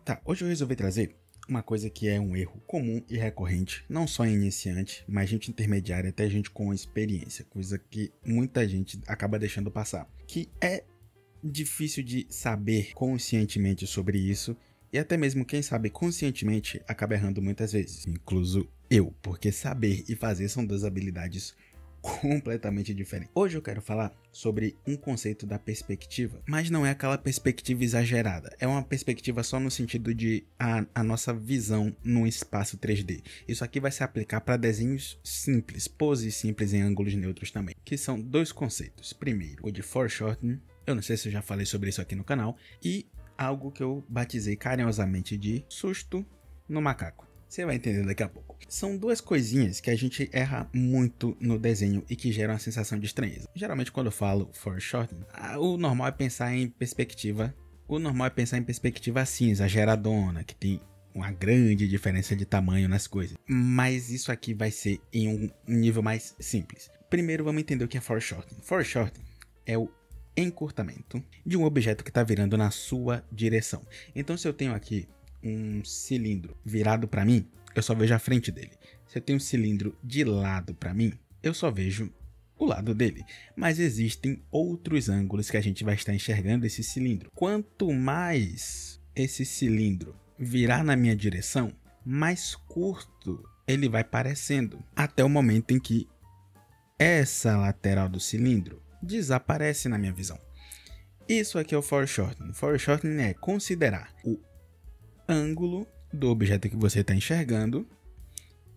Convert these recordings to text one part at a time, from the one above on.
Tá, hoje eu resolvi trazer uma coisa que é um erro comum e recorrente, não só em iniciante, mas gente intermediária, até gente com experiência, coisa que muita gente acaba deixando passar, que é difícil de saber conscientemente sobre isso, e até mesmo quem sabe conscientemente acaba errando muitas vezes, incluso eu, porque saber e fazer são duas habilidades completamente diferente. Hoje eu quero falar sobre um conceito da perspectiva, mas não é aquela perspectiva exagerada. É uma perspectiva só no sentido de a nossa visão num espaço 3D. Isso aqui vai se aplicar para desenhos simples, poses simples em ângulos neutros também, que são dois conceitos. Primeiro, o de foreshortening. Eu não sei se eu já falei sobre isso aqui no canal. E algo que eu batizei carinhosamente de susto no macaco. Você vai entender daqui a pouco. São duas coisinhas que a gente erra muito no desenho e que geram a sensação de estranheza. Geralmente quando eu falo foreshortening, o normal é pensar em perspectiva. O normal é pensar em perspectiva assim, exageradona, que tem uma grande diferença de tamanho nas coisas. Mas isso aqui vai ser em um nível mais simples. Primeiro vamos entender o que é foreshortening. Foreshortening é o encurtamento de um objeto que está virando na sua direção. Então se eu tenho aqui um cilindro virado para mim, eu só vejo a frente dele. Se eu tenho um cilindro de lado para mim, eu só vejo o lado dele. Mas existem outros ângulos que a gente vai estar enxergando esse cilindro. Quanto mais esse cilindro virar na minha direção, mais curto ele vai parecendo, até o momento em que essa lateral do cilindro desaparece na minha visão. Isso aqui é o foreshortening. Foreshortening é considerar o ângulo do objeto que você está enxergando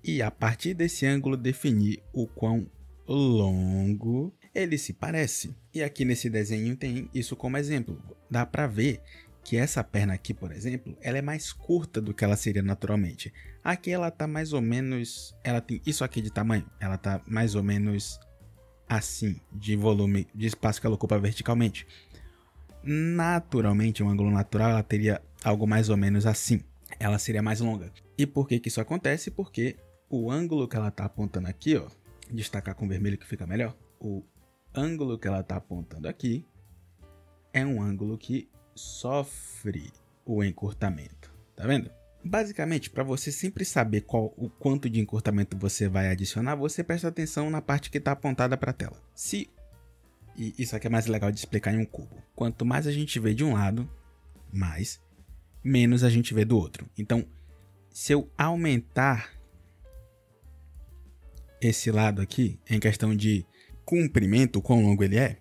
e a partir desse ângulo definir o quão longo ele se parece. E aqui nesse desenho tem isso como exemplo. Dá para ver que essa perna aqui, por exemplo, ela é mais curta do que ela seria naturalmente. Aqui ela está mais ou menos, ela tem isso aqui de tamanho, ela está mais ou menos assim, de volume, de espaço que ela ocupa verticalmente. Naturalmente, um ângulo natural, ela teria algo mais ou menos assim. Ela seria mais longa. E por que isso acontece? Porque o ângulo que ela está apontando aqui, ó, destacar com vermelho que fica melhor. O ângulo que ela está apontando aqui é um ângulo que sofre o encurtamento. Tá vendo? Basicamente, para você sempre saber o quanto de encurtamento você vai adicionar, você presta atenção na parte que está apontada para a tela. E isso aqui é mais legal de explicar em um cubo. Quanto mais a gente vê de um lado, menos a gente vê do outro. Então, se eu aumentar esse lado aqui, em questão de comprimento, quão longo ele é,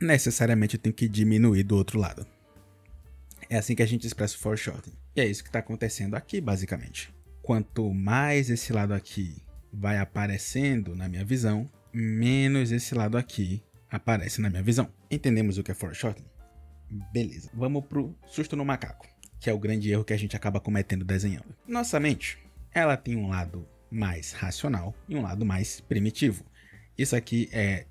necessariamente eu tenho que diminuir do outro lado. É assim que a gente expressa o foreshortening. E é isso que está acontecendo aqui, basicamente. Quanto mais esse lado aqui vai aparecendo na minha visão, menos esse lado aqui aparece na minha visão. Entendemos o que é foreshortening? Beleza. Vamos pro susto no macaco, que é o grande erro que a gente acaba cometendo desenhando. Nossa mente, ela tem um lado mais racional e um lado mais primitivo. Isso aqui é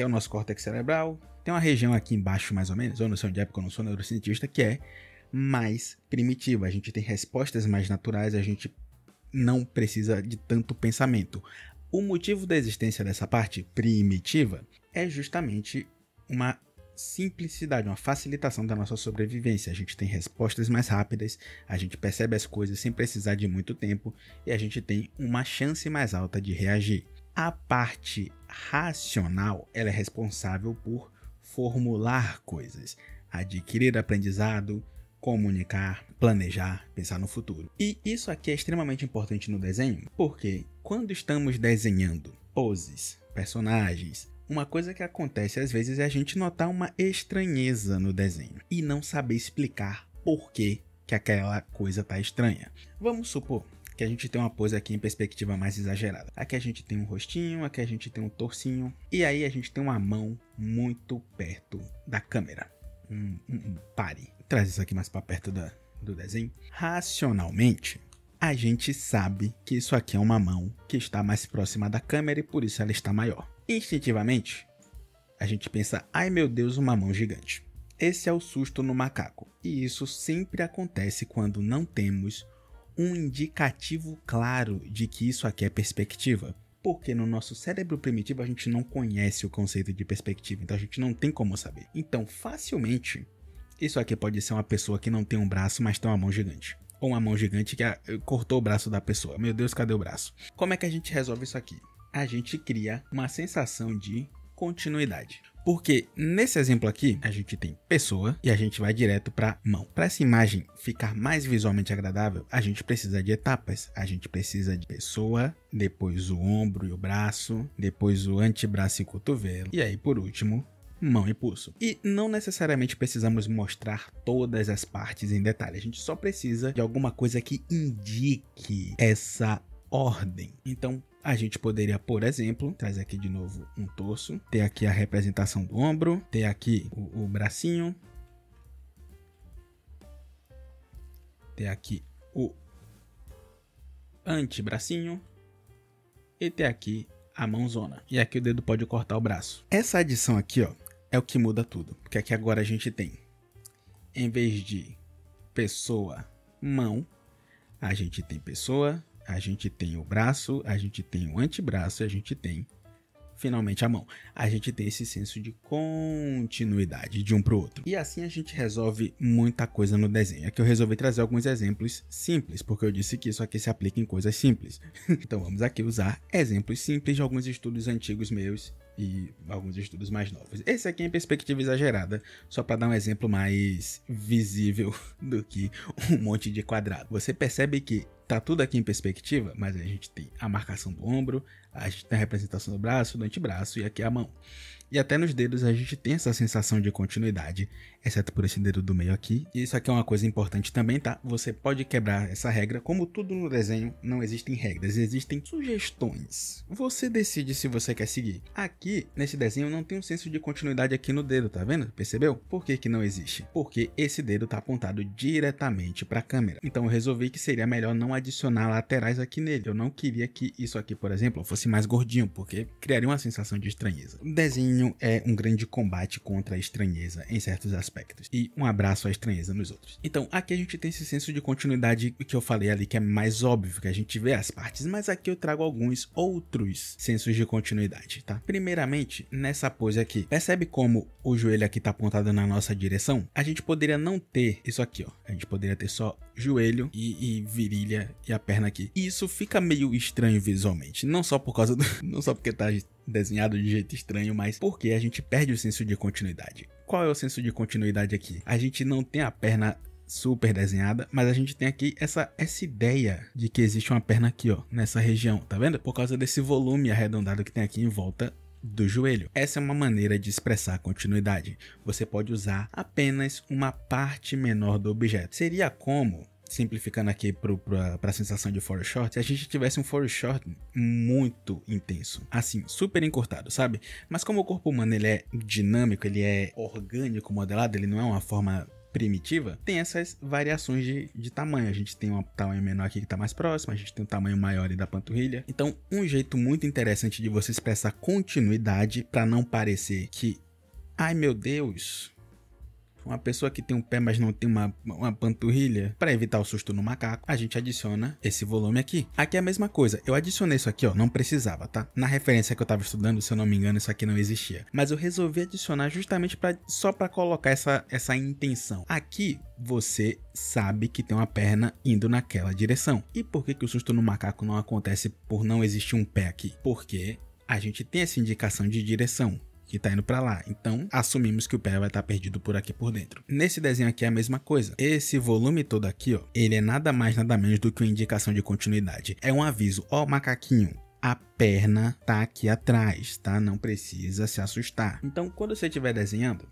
o nosso córtex cerebral. Tem uma região aqui embaixo, mais ou menos, eu não sei onde é porque eu não sou neurocientista, que é mais primitiva. A gente tem respostas mais naturais, a gente não precisa de tanto pensamento. O motivo da existência dessa parte primitiva é justamente uma simplicidade, uma facilitação da nossa sobrevivência. A gente tem respostas mais rápidas, a gente percebe as coisas sem precisar de muito tempo e a gente tem uma chance mais alta de reagir. A parte racional, ela é responsável por formular coisas, adquirir aprendizado, comunicar, planejar, pensar no futuro. E isso aqui é extremamente importante no desenho, porque quando estamos desenhando poses, personagens, uma coisa que acontece às vezes é a gente notar uma estranheza no desenho e não saber explicar por que aquela coisa está estranha. Vamos supor que a gente tem uma pose aqui em perspectiva mais exagerada. Aqui a gente tem um rostinho, aqui a gente tem um torcinho e aí a gente tem uma mão muito perto da câmera. Pare. Traz isso aqui mais para perto do desenho. Racionalmente, a gente sabe que isso aqui é uma mão que está mais próxima da câmera e por isso ela está maior. Instintivamente, a gente pensa, ai meu Deus, uma mão gigante. Esse é o susto no macaco. E isso sempre acontece quando não temos um indicativo claro de que isso aqui é perspectiva. Porque no nosso cérebro primitivo a gente não conhece o conceito de perspectiva, então a gente não tem como saber. Então, facilmente, Isso aqui pode ser uma pessoa que não tem um braço, mas tem uma mão gigante. Ou uma mão gigante que cortou o braço da pessoa. Meu Deus, cadê o braço? Como é que a gente resolve isso aqui? A gente cria uma sensação de continuidade. Porque nesse exemplo aqui, a gente tem pessoa e a gente vai direto para mão. Para essa imagem ficar mais visualmente agradável, a gente precisa de etapas. A gente precisa de pessoa, depois o ombro e o braço, depois o antebraço e cotovelo. E aí, por último, mão e pulso. E não necessariamente precisamos mostrar todas as partes em detalhe. A gente só precisa de alguma coisa que indique essa ordem. Então, a gente poderia, por exemplo, trazer aqui de novo um torso, ter aqui a representação do ombro, ter aqui o bracinho, ter aqui o antebracinho e ter aqui a mãozona. E aqui o dedo pode cortar o braço. Essa adição aqui, ó, é o que muda tudo, porque aqui agora a gente tem, em vez de pessoa, mão, a gente tem pessoa, a gente tem o braço, a gente tem o antebraço e a gente tem, finalmente, a mão. A gente tem esse senso de continuidade de um para o outro. E assim a gente resolve muita coisa no desenho. Aqui eu resolvi trazer alguns exemplos simples, porque eu disse que isso aqui se aplica em coisas simples. Então vamos aqui usar exemplos simples de alguns estudos antigos meus e alguns estudos mais novos. Esse aqui é em perspectiva exagerada, só para dar um exemplo mais visível do que um monte de quadrado. Você percebe que tá tudo aqui em perspectiva, mas a gente tem a marcação do ombro, a gente tem a representação do braço, do antebraço e aqui a mão. E até nos dedos a gente tem essa sensação de continuidade, exceto por esse dedo do meio aqui. E isso aqui é uma coisa importante também, tá? Você pode quebrar essa regra. Como tudo no desenho, não existem regras, existem sugestões. Você decide se você quer seguir. Aqui, nesse desenho, não tem um senso de continuidade aqui no dedo, tá vendo? Percebeu? Por que que não existe? Porque esse dedo tá apontado diretamente para a câmera. Então eu resolvi que seria melhor não adicionar laterais aqui nele. Eu não queria que isso aqui, por exemplo, fosse mais gordinho, porque criaria uma sensação de estranheza. O desenho é um grande combate contra a estranheza em certos aspectos e um abraço à estranheza nos outros. Então aqui a gente tem esse senso de continuidade que eu falei ali, que é mais óbvio, que a gente vê as partes, mas aqui eu trago alguns outros sensos de continuidade, tá? Primeiramente, nessa pose aqui, percebe como o joelho aqui tá apontado na nossa direção? A gente poderia não ter isso aqui, ó. A gente poderia ter só joelho e virilha e a perna aqui. E isso fica meio estranho visualmente, não só por causa do... não só porque tá desenhado de jeito estranho, mas porque a gente perde o senso de continuidade. Qual é o senso de continuidade aqui? A gente não tem a perna super desenhada, mas a gente tem aqui essa ideia de que existe uma perna aqui, ó, nessa região, tá vendo? Por causa desse volume arredondado que tem aqui em volta do joelho. Essa é uma maneira de expressar a continuidade. Você pode usar apenas uma parte menor do objeto. Seria como, simplificando aqui para a sensação de foreshort, se a gente tivesse um foreshort muito intenso, assim, super encurtado, sabe? Mas como o corpo humano ele é dinâmico, ele é orgânico, modelado, ele não é uma forma primitiva, tem essas variações de tamanho. A gente tem um tamanho menor aqui que está mais próximo, a gente tem um tamanho maior ali da panturrilha. Então, um jeito muito interessante de você expressar continuidade para não parecer que, ai meu Deus, uma pessoa que tem um pé, mas não tem uma panturrilha, para evitar o susto no macaco, a gente adiciona esse volume aqui. Aqui é a mesma coisa. Eu adicionei isso aqui, ó, não precisava, tá? Na referência que eu tava estudando, se eu não me engano, isso aqui não existia. Mas eu resolvi adicionar justamente só para colocar essa intenção. Aqui, você sabe que tem uma perna indo naquela direção. E por que o susto no macaco não acontece por não existir um pé aqui? Porque a gente tem essa indicação de direção que tá indo pra lá, então assumimos que o pé vai estar perdido por aqui por dentro. Nesse desenho aqui é a mesma coisa. Esse volume todo aqui, ó, ele é nada mais nada menos do que uma indicação de continuidade. É um aviso, ó macaquinho, a perna tá aqui atrás, tá? Não precisa se assustar. Então quando você estiver desenhando,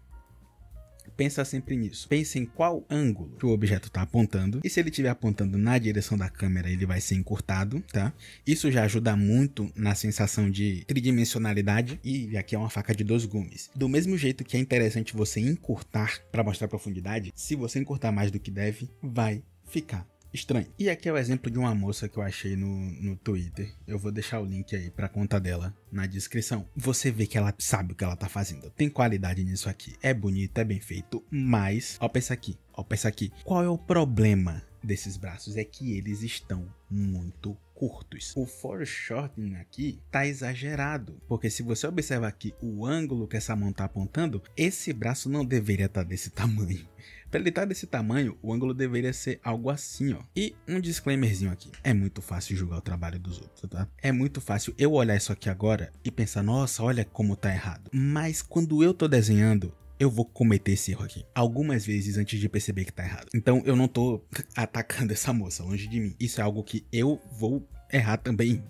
pensa sempre nisso. Pense em qual ângulo que o objeto está apontando. E se ele estiver apontando na direção da câmera, ele vai ser encurtado, tá? Isso já ajuda muito na sensação de tridimensionalidade. E aqui é uma faca de dois gumes. Do mesmo jeito que é interessante você encurtar para mostrar profundidade, se você encurtar mais do que deve, vai ficar estranho. E aqui é o exemplo de uma moça que eu achei no Twitter. Eu vou deixar o link aí pra conta dela na descrição. Você vê que ela sabe o que ela tá fazendo. Tem qualidade nisso aqui. É bonito, é bem feito, mas... Ó, pensa aqui. Ó, pensa aqui. Qual é o problema desses braços? É que eles estão muito curtos. O foreshortening aqui tá exagerado, porque se você observar aqui o ângulo que essa mão tá apontando, esse braço não deveria estar desse tamanho. Para ele estar desse tamanho, o ângulo deveria ser algo assim, ó. E um disclaimerzinho aqui. É muito fácil julgar o trabalho dos outros, tá? É muito fácil eu olhar isso aqui agora e pensar, nossa, olha como tá errado. Mas quando eu tô desenhando, eu vou cometer esse erro aqui algumas vezes antes de perceber que tá errado. Então eu não tô atacando essa moça, longe de mim. Isso é algo que eu vou errar também.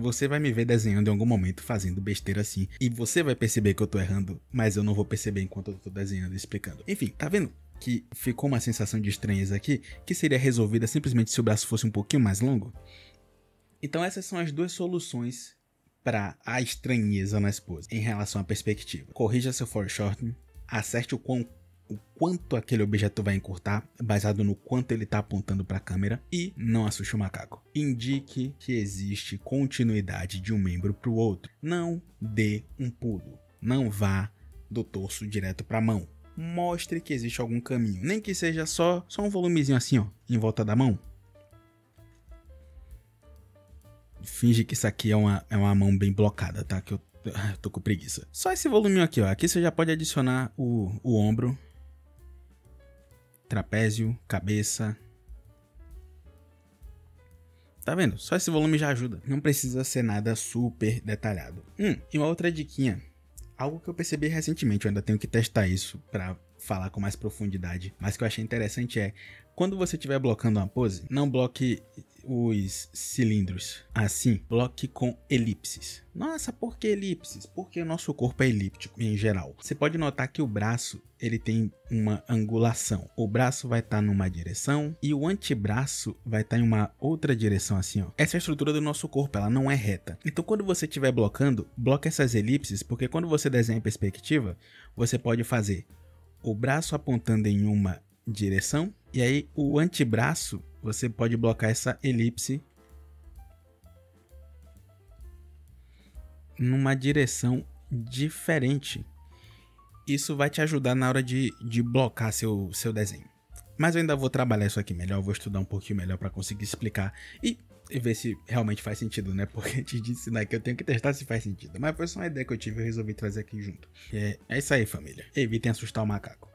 Você vai me ver desenhando em algum momento fazendo besteira assim. E você vai perceber que eu tô errando, mas eu não vou perceber enquanto eu tô desenhando e explicando. Enfim, tá vendo que ficou uma sensação de estranheza aqui, que seria resolvida simplesmente se o braço fosse um pouquinho mais longo? Então essas são as duas soluções para a estranheza na pose em relação à perspectiva. Corrija seu foreshortening, acerte o quanto aquele objeto vai encurtar, baseado no quanto ele está apontando para a câmera, e não assuste o macaco. Indique que existe continuidade de um membro para o outro. Não dê um pulo. Não vá do torso direto para a mão. Mostre que existe algum caminho, nem que seja só um volumezinho assim, ó, em volta da mão. Finge que isso aqui é uma mão bem blocada, tá? Que eu tô com preguiça. Só esse voluminho aqui, ó. Aqui você já pode adicionar o ombro, trapézio, cabeça. Tá vendo? Só esse volume já ajuda. Não precisa ser nada super detalhado. E uma outra diquinha. Algo que eu percebi recentemente, eu ainda tenho que testar isso pra falar com mais profundidade, mas que eu achei interessante é, quando você estiver blocando uma pose, não bloque os cilindros assim, bloque com elipses. Nossa, por que elipses? Porque o nosso corpo é elíptico em geral. Você pode notar que o braço, ele tem uma angulação. O braço vai estar numa direção e o antebraço vai estar em uma outra direção assim, ó. Essa é a estrutura do nosso corpo, ela não é reta. Então quando você estiver blocando, bloque essas elipses, porque quando você desenha em perspectiva, você pode fazer o braço apontando em uma direção e aí o antebraço você pode blocar essa elipse numa direção diferente. Isso vai te ajudar na hora de blocar seu desenho. Mas eu ainda vou trabalhar isso aqui melhor, eu vou estudar um pouquinho melhor para conseguir explicar e ver se realmente faz sentido, né? Porque antes de ensinar aqui eu tenho que testar se faz sentido. Mas foi só uma ideia que eu tive e eu resolvi trazer aqui junto. É isso aí, família. Evitem assustar o macaco.